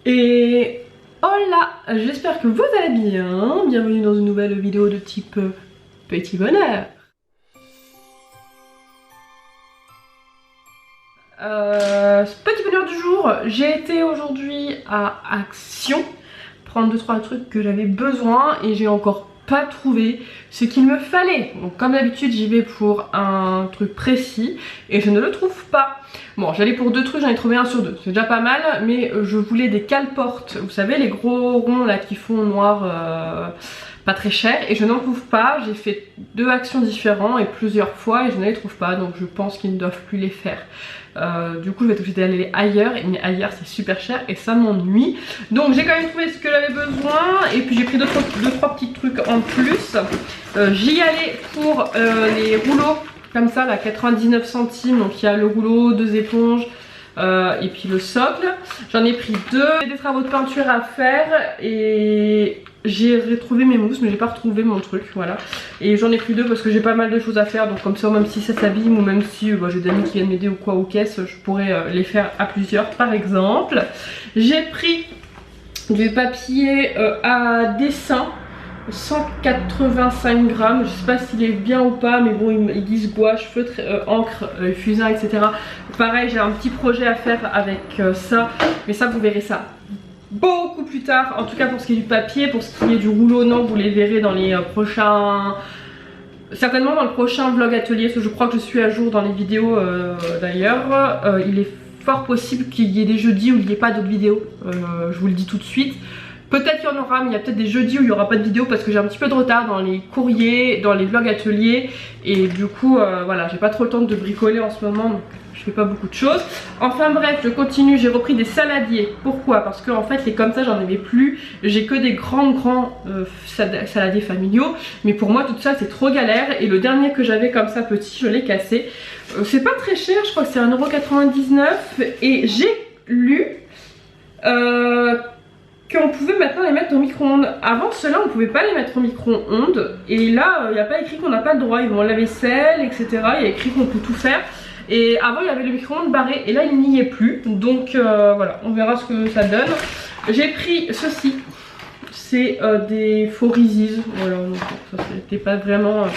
Et hola, j'espère que vous allez bien. Bienvenue dans une nouvelle vidéo de type petit bonheur. Petit bonheur du jour, j'ai été aujourd'hui à Action prendre 2-3 trucs que j'avais besoin et j'ai encore pas trouvé ce qu'il me fallait. Donc comme d'habitude j'y vais pour un truc précis et je ne le trouve pas. Bon, j'allais pour 2 trucs, j'en ai trouvé un sur 2, c'est déjà pas mal, mais je voulais des cale-portes, vous savez les gros ronds là qui font noir, pas très cher, et je n'en trouve pas. J'ai fait 2 actions différentes et plusieurs fois et je ne les trouve pas, donc je pense qu'ils ne doivent plus les faire. Du coup je vais être obligée d'aller ailleurs, mais ailleurs c'est super cher et ça m'ennuie. Donc j'ai quand même trouvé ce que j'avais besoin et puis j'ai pris 2-3 petits trucs en plus. J'y allais pour les rouleaux comme ça là, 99 centimes, donc il y a le rouleau, 2 éponges et puis le socle. J'en ai pris 2, j'ai des travaux de peinture à faire et j'ai retrouvé mes mousses mais j'ai pas retrouvé mon truc, voilà. Et j'en ai pris 2 parce que j'ai pas mal de choses à faire, donc comme ça même si ça s'abîme ou même si j'ai des amis qui viennent m'aider ou quoi aux caisses, je pourrais les faire à plusieurs par exemple. J'ai pris du papier à dessin, 185 grammes, je sais pas s'il est bien ou pas, mais bon ils disent gouache, feutre, encre, fusain, etc. Pareil, j'ai un petit projet à faire avec ça, mais ça vous verrez ça beaucoup plus tard. En tout cas pour ce qui est du papier, pour ce qui est du rouleau, non, vous les verrez dans les prochains... certainement dans le prochain vlog atelier, parce que je crois que je suis à jour dans les vidéos d'ailleurs. Il est fort possible qu'il y ait des jeudis où il n'y ait pas d'autres vidéos, je vous le dis tout de suite. Peut-être qu'il y en aura, mais il y a peut-être des jeudis où il n'y aura pas de vidéo parce que j'ai un petit peu de retard dans les courriers, dans les vlogs ateliers. Et du coup, voilà, j'ai pas trop le temps de bricoler en ce moment, donc je fais pas beaucoup de choses. Enfin bref, je continue, j'ai repris des saladiers. Pourquoi? Parce que en fait, les comme ça, j'en avais plus. J'ai que des grands saladiers familiaux. Mais pour moi, tout ça, c'est trop galère. Et le dernier que j'avais comme ça, petit, je l'ai cassé. C'est pas très cher, je crois que c'est 1,99 €. Et j'ai lu... qu'on pouvait maintenant les mettre au micro-ondes. Avant cela on pouvait pas les mettre au micro-ondes et là il n'y a pas écrit qu'on n'a pas le droit. Ils vont la vaisselle etc, il y a écrit qu'on peut tout faire. Et avant il y avait le micro-ondes barré et là il n'y est plus. Donc voilà, on verra ce que ça donne. J'ai pris ceci, c'est des faux Reese's. Voilà, donc ça c'était pas vraiment...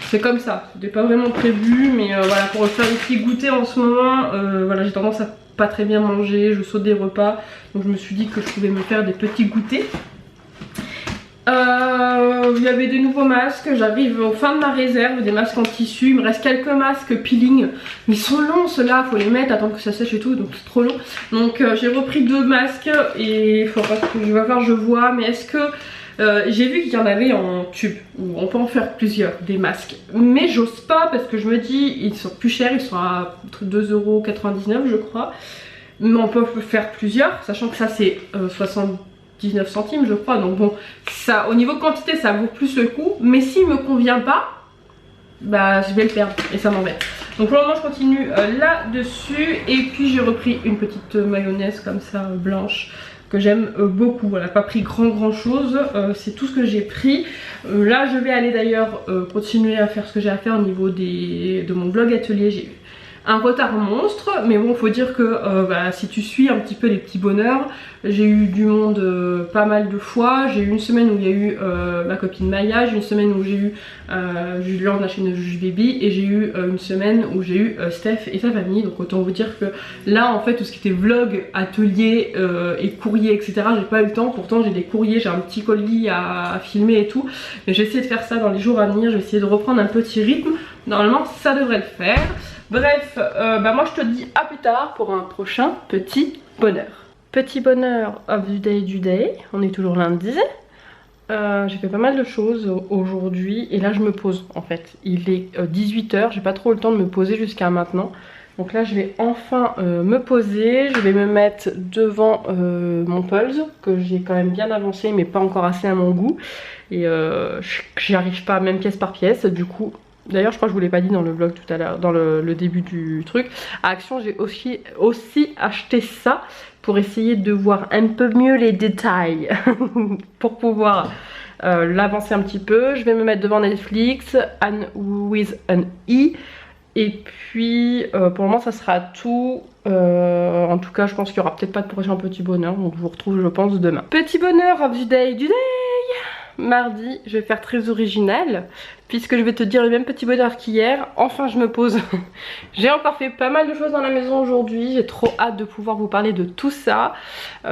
c'est comme ça, c'était pas vraiment prévu, mais voilà, pour faire des petits goûters en ce moment, voilà, j'ai tendance à pas très bien manger, je saute des repas, donc je me suis dit que je pouvais me faire des petits goûters. Il y avait des nouveaux masques, j'arrive au fin de ma réserve, des masques en tissu, il me reste quelques masques peeling, mais ils sont longs ceux-là, faut les mettre, attendre que ça sèche et tout, donc c'est trop long. Donc j'ai repris 2 masques et il faudra que je vais voir, je vois, mais est-ce que... j'ai vu qu'il y en avait en tube, où on peut en faire plusieurs, des masques. Mais j'ose pas parce que je me dis, ils sont plus chers, ils sont à 2,99 € je crois. Mais on peut faire plusieurs, sachant que ça c'est 79 centimes je crois. Donc bon, ça, au niveau quantité ça vaut plus le coup. Mais s'il me convient pas, bah je vais le perdre et ça m'embête. Donc pour le moment je continue là-dessus. Et puis j'ai repris une petite mayonnaise comme ça blanche que j'aime beaucoup. Voilà, pas pris grand chose, c'est tout ce que j'ai pris. Là je vais aller d'ailleurs continuer à faire ce que j'ai à faire au niveau de mon vlog atelier. J'ai eu un retard monstre, mais bon faut dire que bah, si tu suis un petit peu les petits bonheurs, j'ai eu du monde pas mal de fois. J'ai eu une semaine où il y a eu ma copine Maya, j'ai eu une semaine où j'ai eu Julien de la chaîne de Juju Baby, et j'ai eu une semaine où j'ai eu Steph et sa famille. Donc autant vous dire que là en fait tout ce qui était vlog, atelier et courrier etc, j'ai pas eu le temps. Pourtant j'ai des courriers, j'ai un petit colis à filmer et tout, mais je vais essayer de faire ça dans les jours à venir. Je vais essayer de reprendre un petit rythme, normalement ça devrait le faire. Bref, bah moi je te dis à plus tard pour un prochain petit bonheur. Petit bonheur of the day du day, on est toujours lundi. J'ai fait pas mal de choses aujourd'hui et là je me pose en fait. Il est 18 h, j'ai pas trop le temps de me poser jusqu'à maintenant. Donc là je vais enfin me poser, je vais me mettre devant mon Pulse que j'ai quand même bien avancé mais pas encore assez à mon goût. Et j'y arrive pas même pièce par pièce, du coup... D'ailleurs je crois que je vous l'ai pas dit dans le vlog tout à l'heure, dans le début du truc. À Action j'ai aussi acheté ça pour essayer de voir un peu mieux les détails pour pouvoir l'avancer un petit peu. Je vais me mettre devant Netflix, Anne with an E. Et puis pour le moment ça sera tout. En tout cas je pense qu'il n'y aura peut-être pas de prochain petit bonheur, donc je vous retrouve je pense demain. Petit bonheur of the day du day. Mardi, je vais faire très original puisque je vais te dire le même petit bonheur qu'hier. Enfin je me pose. J'ai encore fait pas mal de choses dans la maison aujourd'hui. J'ai trop hâte de pouvoir vous parler de tout ça. Vous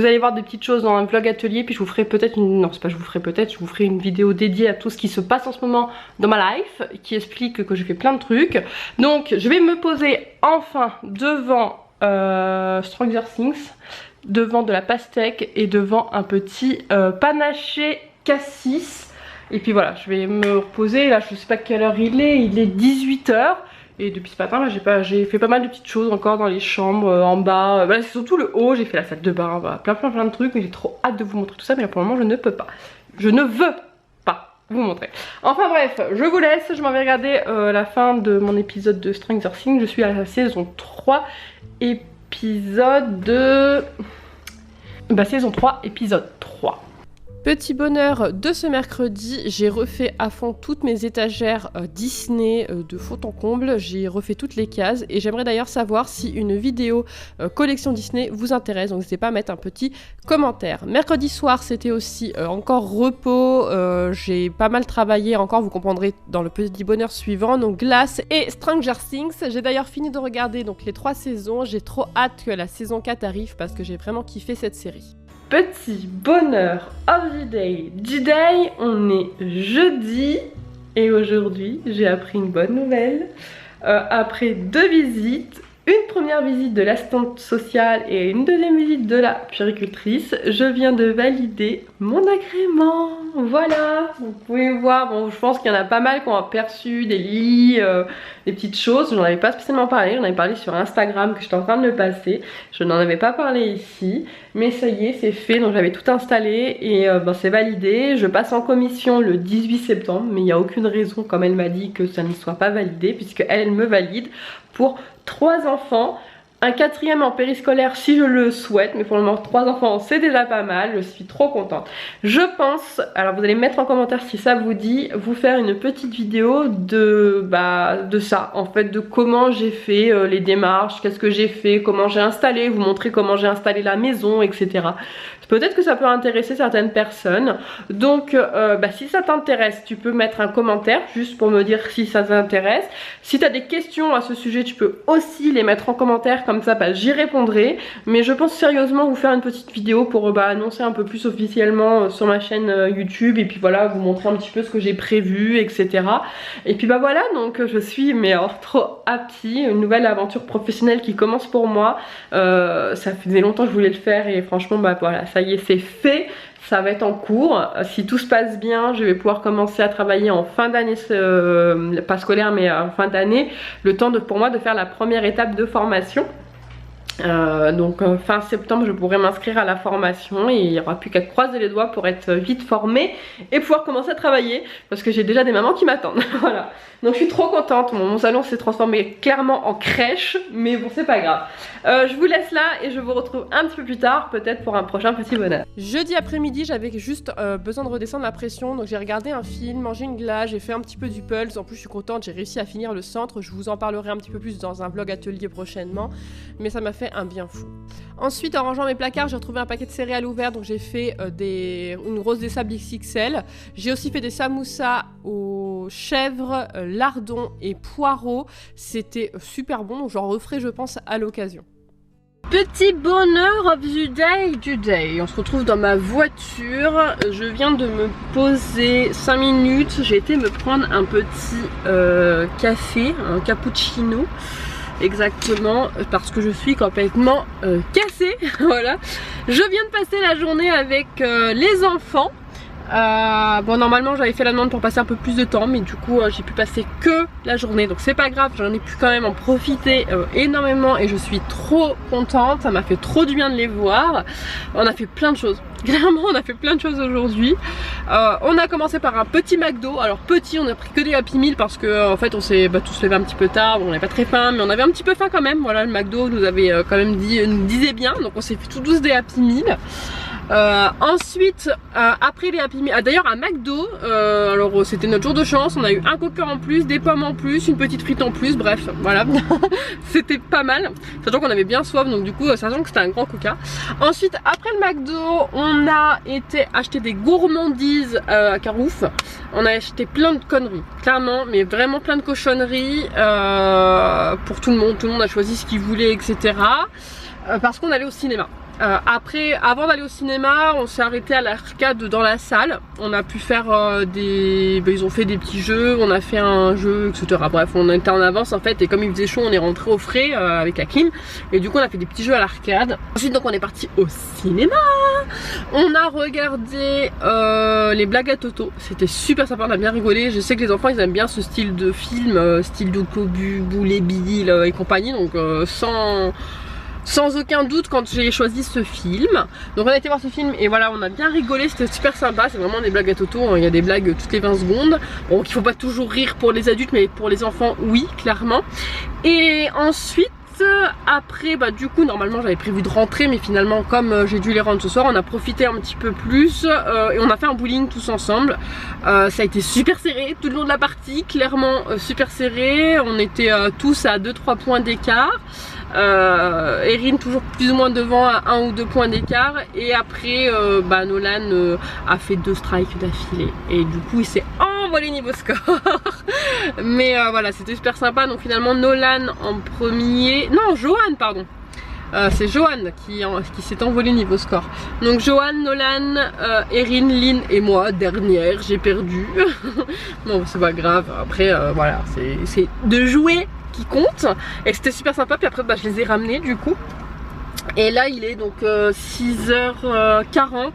allez voir des petites choses dans un vlog atelier. Puis je vous ferai peut-être une... Non c'est pas je vous ferai peut-être, je vous ferai une vidéo dédiée à tout ce qui se passe en ce moment dans ma life, qui explique que je fais plein de trucs. Donc je vais me poser enfin devant Stranger Things, devant de la pastèque et devant un petit panaché cassis. Et puis voilà, je vais me reposer. Là je sais pas quelle heure il est 18 h. Et depuis ce matin là j'ai fait pas mal de petites choses encore dans les chambres, en bas. C'est surtout le haut, j'ai fait la salle de bain, voilà, plein de trucs. Mais j'ai trop hâte de vous montrer tout ça, mais pour le moment je ne peux pas. Je ne veux pas vous montrer. Enfin bref, je vous laisse, je m'en vais regarder la fin de mon épisode de Stranger Things. Je suis à la saison 3, épisode de... saison 3, épisode 3. Petit bonheur de ce mercredi, j'ai refait à fond toutes mes étagères Disney de fond en comble, j'ai refait toutes les cases et j'aimerais d'ailleurs savoir si une vidéo collection Disney vous intéresse, donc n'hésitez pas à mettre un petit commentaire. Mercredi soir c'était aussi encore repos, j'ai pas mal travaillé encore, vous comprendrez dans le petit bonheur suivant, donc Glace et Stranger Things. J'ai d'ailleurs fini de regarder donc les 3 saisons, j'ai trop hâte que la saison 4 arrive parce que j'ai vraiment kiffé cette série. Petit bonheur of the day du day, on est jeudi et aujourd'hui j'ai appris une bonne nouvelle. Après 2 visites, une première visite de l'assistante sociale et une deuxième visite de la puéricultrice, je viens de valider mon agrément. Voilà, vous pouvez voir, bon je pense qu'il y en a pas mal qui ont aperçu des lits, des petites choses. Je n'en avais pas spécialement parlé, j'en avais parlé sur Instagram que j'étais en train de le passer. Je n'en avais pas parlé ici, mais ça y est c'est fait, donc j'avais tout installé et c'est validé. Je passe en commission le 18 septembre, mais il n'y a aucune raison comme elle m'a dit que ça ne soit pas validé puisque elle me valide pour 3 enfants, un 4e en périscolaire si je le souhaite, mais pour le moment 3 enfants c'est déjà pas mal, je suis trop contente. Je pense, alors vous allez mettre en commentaire si ça vous dit, vous faire une petite vidéo de ça, en fait de comment j'ai fait les démarches, qu'est-ce que j'ai fait, comment j'ai installé, vous montrer comment j'ai installé la maison, etc. Peut-être que ça peut intéresser certaines personnes, donc si ça t'intéresse tu peux mettre un commentaire juste pour me dire si ça t'intéresse. Si tu as des questions à ce sujet tu peux aussi les mettre en commentaire, comme ça j'y répondrai. Mais je pense sérieusement vous faire une petite vidéo pour annoncer un peu plus officiellement sur ma chaîne YouTube. Et puis voilà, vous montrer un petit peu ce que j'ai prévu, etc. Et puis voilà, donc je suis trop happy. Une nouvelle aventure professionnelle qui commence pour moi. Ça faisait longtemps que je voulais le faire et franchement voilà, ça y est c'est fait. Ça va être en cours, si tout se passe bien je vais pouvoir commencer à travailler en fin d'année, pas scolaire mais en fin d'année, le temps pour moi de faire la première étape de formation. Donc fin septembre je pourrai m'inscrire à la formation et il n'y aura plus qu'à croiser les doigts pour être vite formée et pouvoir commencer à travailler parce que j'ai déjà des mamans qui m'attendent. Voilà, donc je suis trop contente. Mon salon s'est transformé clairement en crèche, mais bon c'est pas grave. Je vous laisse là et je vous retrouve un petit peu plus tard peut-être pour un prochain petit bonheur. Jeudi après-midi j'avais juste besoin de redescendre la pression, donc j'ai regardé un film, mangé une glace, j'ai fait un petit peu du pulse. En plus je suis contente, j'ai réussi à finir le centre. Je vous en parlerai un petit peu plus dans un vlog atelier prochainement, mais ça m'a fait un bien fou. Ensuite en rangeant mes placards j'ai retrouvé un paquet de céréales ouverts, donc j'ai fait une rose des sables XXL. J'ai aussi fait des samoussas aux chèvres, lardons et poireaux. C'était super bon, donc j'en referai je pense à l'occasion. Petit bonheur of the day du day. On se retrouve dans ma voiture. Je viens de me poser 5 minutes. J'ai été me prendre un petit café, un cappuccino. Exactement, parce que je suis complètement cassée. Voilà. Je viens de passer la journée avec les enfants. Bon normalement j'avais fait la demande pour passer un peu plus de temps, mais du coup j'ai pu passer que la journée, donc c'est pas grave, j'en ai pu quand même en profiter énormément et je suis trop contente. Ça m'a fait trop du bien de les voir. On a fait plein de choses, clairement on a fait plein de choses aujourd'hui. On a commencé par un petit McDo. Alors petit, on a pris que des Happy Meal parce que en fait on s'est tous levé un petit peu tard, on n'avait pas très faim mais on avait un petit peu faim quand même. Voilà, le McDo nous avait quand même nous disait bien, donc on s'est fait tout douce des Happy Meal. Ensuite, après les Happy Meal, d'ailleurs à McDo, alors c'était notre jour de chance, on a eu un coca en plus, des pommes en plus, une petite frite en plus, bref, voilà, c'était pas mal, sachant qu'on avait bien soif, donc du coup, sachant que c'était un grand coca. Ensuite, après le McDo, on a été acheter des gourmandises à Carouf, on a acheté plein de conneries, clairement, mais vraiment plein de cochonneries pour tout le monde a choisi ce qu'il voulait, etc. Parce qu'on allait au cinéma. Avant d'aller au cinéma, on s'est arrêté à l'arcade dans la salle. On a pu faire ils ont fait des petits jeux, on a fait un jeu, etc. Bref, on était en avance en fait, et comme il faisait chaud, on est rentré au frais avec Hakim. Et du coup, on a fait des petits jeux à l'arcade. Ensuite, donc, on est parti au cinéma. On a regardé les blagues à Toto. C'était super sympa, on a bien rigolé. Je sais que les enfants, ils aiment bien ce style de film, style de Cobu, Boulet, Bidil et compagnie. Donc, sans aucun doute quand j'ai choisi ce film. Donc on a été voir ce film et voilà, on a bien rigolé, c'était super sympa. C'est vraiment des blagues à Toto, hein. Il y a des blagues toutes les 20 secondes. Bon, il faut pas toujours rire pour les adultes, mais pour les enfants, oui, clairement. Et ensuite, après, du coup, normalement j'avais prévu de rentrer, mais finalement, comme j'ai dû les rendre ce soir, on a profité un petit peu plus et on a fait un bowling tous ensemble. Ça a été super serré tout le long de la partie, clairement super serré. On était tous à 2-3 points d'écart. Erin toujours plus ou moins devant à 1 ou 2 points d'écart, et après Nolan a fait 2 strikes d'affilée et du coup il s'est envolé niveau score. Mais voilà, c'était super sympa. Donc finalement Nolan en premier, non Johan pardon, c'est Johan qui s'est envolé niveau score. Donc Johan, Nolan, Erin, Lynn et moi dernière, j'ai perdu. Bon, c'est pas grave, après voilà, c'est de jouer qui compte, et c'était super sympa. Puis après je les ai ramenés du coup, et là il est donc 6h40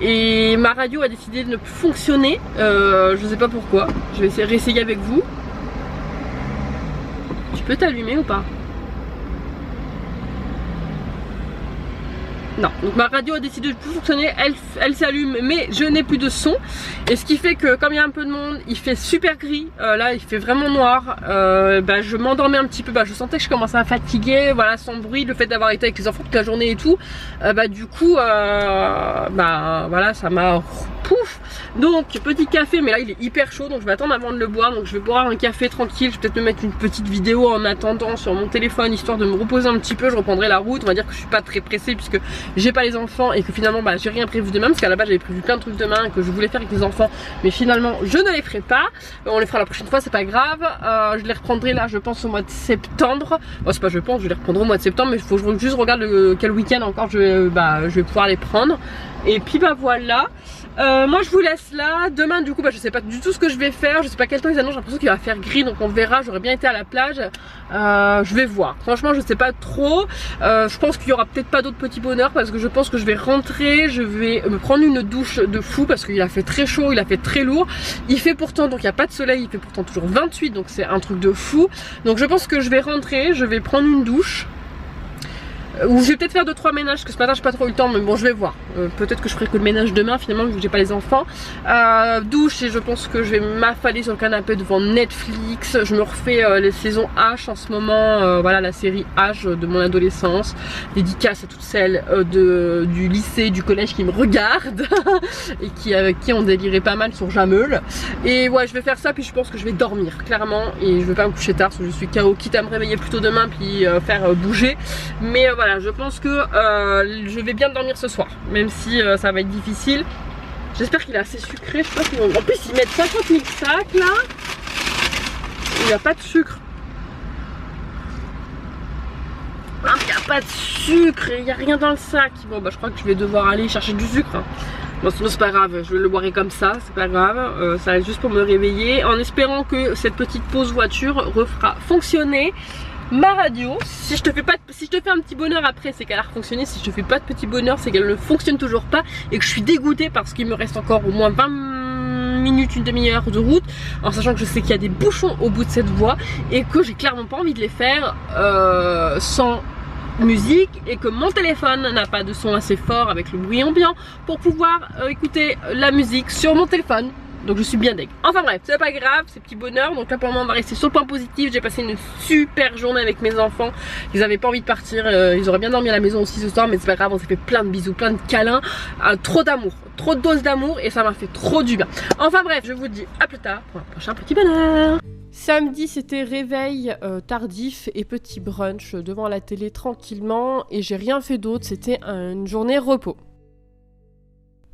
et ma radio a décidé de ne plus fonctionner. Je sais pas pourquoi, je vais réessayer avec vous. Tu peux t'allumer ou pas? Non, donc ma radio a décidé de plus fonctionner, elle s'allume mais je n'ai plus de son. Et ce qui fait que comme il y a un peu de monde, il fait super gris, là il fait vraiment noir. Je m'endormais un petit peu, je sentais que je commençais à fatiguer, voilà, sans bruit, le fait d'avoir été avec les enfants toute la journée et tout. Du coup, voilà, ça m'a pouf. Donc petit café, mais là il est hyper chaud, donc je vais attendre avant de le boire. Donc je vais boire un café tranquille, je vais peut-être me mettre une petite vidéo en attendant sur mon téléphone, histoire de me reposer un petit peu. Je reprendrai la route, on va dire que je suis pas très pressée puisque j'ai pas les enfants et que finalement j'ai rien prévu demain, parce qu'à la base j'avais prévu plein de trucs demain que je voulais faire avec les enfants, mais finalement je ne les ferai pas. On les fera la prochaine fois, c'est pas grave. Je les reprendrai là je pense au mois de septembre. Bon, c'est pas je pense, je les reprendrai au mois de septembre, mais il faut que je juste regarde quel week-end encore je vais pouvoir les prendre. Et puis voilà. Moi je vous laisse là. Demain du coup je sais pas du tout ce que je vais faire. Je sais pas quel temps ils annoncent, j'ai l'impression qu'il va faire gris, donc on verra. J'aurais bien été à la plage, je vais voir. Franchement je sais pas trop. Je pense qu'il y aura peut-être pas d'autres petits bonheurs, parce que je pense que je vais rentrer. Je vais me prendre une douche de fou, parce qu'il a fait très chaud, il a fait très lourd. Il fait pourtant, donc il n'y a pas de soleil, il fait pourtant toujours 28, donc c'est un truc de fou. Donc je pense que je vais rentrer, je vais prendre une douche. Ou je vais peut-être faire 2-3 ménages, parce que ce matin j'ai pas trop eu le temps, mais bon je vais voir. Peut-être que je ferai que le ménage demain finalement, vu que j'ai pas les enfants. Douche, et je pense que je vais m'affaler sur le canapé devant Netflix. Je me refais les saisons H en ce moment, voilà, la série H de mon adolescence. Dédicace à toutes celles du lycée, du collège qui me regardent et avec qui on délirait pas mal sur Jameul. Et ouais, je vais faire ça, puis je pense que je vais dormir clairement, et je vais pas me coucher tard parce que je suis KO, quitte à me réveiller plus tôt demain puis faire bouger. Mais voilà, je pense que je vais bien dormir ce soir, même si ça va être difficile. J'espère qu'il est assez sucré. Je sais pas si en plus ils mettent 50 000 sacs là. Il n'y a pas de sucre. Ah, il n'y a pas de sucre, il n'y a rien dans le sac. Bon je crois que je vais devoir aller chercher du sucre, hein. Bon sinon c'est pas grave, je le boirai comme ça, c'est pas grave. Ça reste juste pour me réveiller, en espérant que cette petite pause voiture refera fonctionner ma radio. Si je te fais un petit bonheur après, c'est qu'elle a fonctionné. Si je te fais pas de petit bonheur, c'est qu'elle ne fonctionne toujours pas et que je suis dégoûtée, parce qu'il me reste encore au moins 20 minutes, une demi-heure de route, en sachant que je sais qu'il y a des bouchons au bout de cette voie et que j'ai clairement pas envie de les faire sans musique, et que mon téléphone n'a pas de son assez fort avec le bruit ambiant pour pouvoir écouter la musique sur mon téléphone. Donc je suis bien deg. Enfin bref, c'est pas grave, c'est petit bonheur. Donc là pour le moment on va rester sur le point positif. J'ai passé une super journée avec mes enfants. Ils avaient pas envie de partir, ils auraient bien dormi à la maison aussi ce soir, mais c'est pas grave, on s'est fait plein de bisous, plein de câlins, trop d'amour, trop de doses d'amour et ça m'a fait trop du bien. Enfin bref, je vous dis à plus tard pour un prochain petit bonheur. Samedi c'était réveil tardif et petit brunch devant la télé tranquillement et j'ai rien fait d'autre, c'était une journée repos.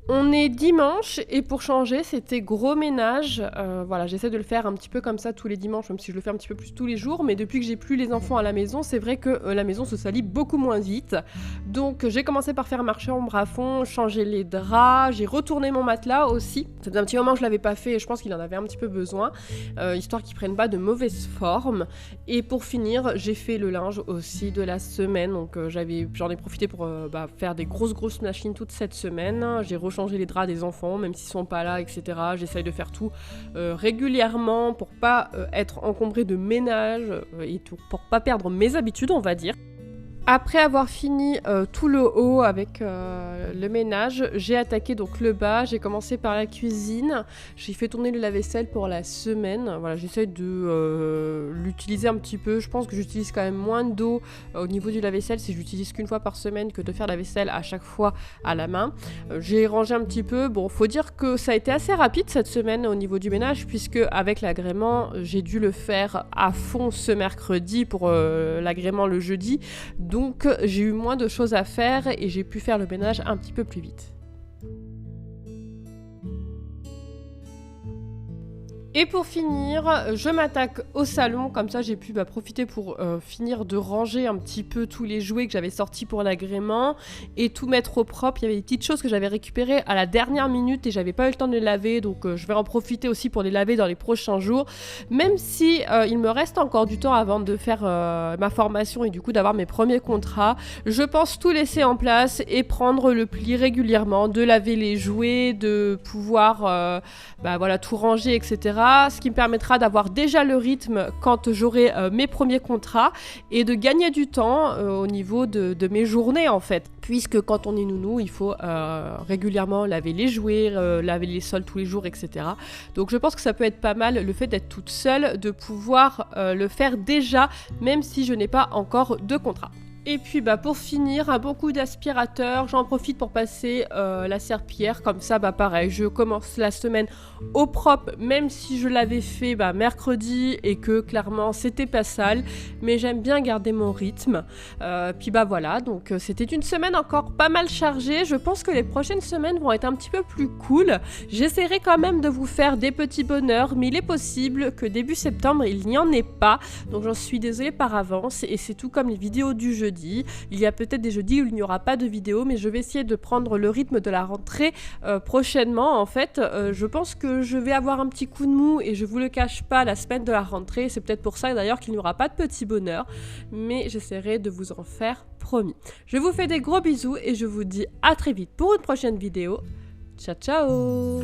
On est dimanche et pour changer c'était gros ménage, voilà j'essaie de le faire un petit peu comme ça tous les dimanches même si je le fais un petit peu plus tous les jours, mais depuis que j'ai plus les enfants à la maison c'est vrai que la maison se salit beaucoup moins vite, donc j'ai commencé par faire ma chambre à fond, changer les draps, j'ai retourné mon matelas aussi, ça faisait un petit moment que je l'avais pas fait et je pense qu'il en avait un petit peu besoin, histoire qu'il prenne pas de mauvaise forme, et pour finir j'ai fait le linge aussi de la semaine, donc j'en ai profité pour faire des grosses machines toute cette semaine, j'ai changer les draps des enfants, même s'ils sont pas là, etc. J'essaye de faire tout régulièrement pour pas être encombré de ménage et tout, pour pas perdre mes habitudes, on va dire. Après avoir fini tout le haut avec le ménage, j'ai attaqué donc le bas, j'ai commencé par la cuisine, j'ai fait tourner le lave-vaisselle pour la semaine, voilà j'essaie de l'utiliser un petit peu, je pense que j'utilise quand même moins d'eau au niveau du lave-vaisselle si j'utilise qu'une fois par semaine que de faire la vaisselle à chaque fois à la main. J'ai rangé un petit peu, bon faut dire que ça a été assez rapide cette semaine au niveau du ménage puisque avec l'agrément j'ai dû le faire à fond ce mercredi pour l'agrément le jeudi. Donc j'ai eu moins de choses à faire et j'ai pu faire le ménage un petit peu plus vite. Et pour finir, je m'attaque au salon, comme ça j'ai pu profiter pour finir de ranger un petit peu tous les jouets que j'avais sortis pour l'agrément et tout mettre au propre. Il y avait des petites choses que j'avais récupérées à la dernière minute et j'avais pas eu le temps de les laver, donc je vais en profiter aussi pour les laver dans les prochains jours. Même si il me reste encore du temps avant de faire ma formation et du coup d'avoir mes premiers contrats, je pense tout laisser en place et prendre le pli régulièrement, de laver les jouets, de pouvoir voilà, tout ranger, etc. Ce qui me permettra d'avoir déjà le rythme quand j'aurai mes premiers contrats et de gagner du temps au niveau de mes journées en fait. Puisque quand on est nounou, il faut régulièrement laver les jouets, laver les sols tous les jours, etc. Donc je pense que ça peut être pas mal le fait d'être toute seule, de pouvoir le faire déjà, même si je n'ai pas encore de contrat. Et puis pour finir, un bon coup d'aspirateur, j'en profite pour passer la serpillière, comme ça pareil, je commence la semaine au propre, même si je l'avais fait mercredi et que clairement c'était pas sale, mais j'aime bien garder mon rythme. Puis voilà, donc c'était une semaine encore pas mal chargée, je pense que les prochaines semaines vont être un petit peu plus cool. J'essaierai quand même de vous faire des petits bonheurs, mais il est possible que début septembre il n'y en ait pas, donc j'en suis désolée par avance, et c'est tout comme les vidéos du jeudi. Il y a peut-être des jeudis où il n'y aura pas de vidéo, mais je vais essayer de prendre le rythme de la rentrée prochainement. En fait, je pense que je vais avoir un petit coup de mou et je vous le cache pas la semaine de la rentrée. C'est peut-être pour ça d'ailleurs qu'il n'y aura pas de petit bonheur, mais j'essaierai de vous en faire, promis. Je vous fais des gros bisous et je vous dis à très vite pour une prochaine vidéo. Ciao ciao!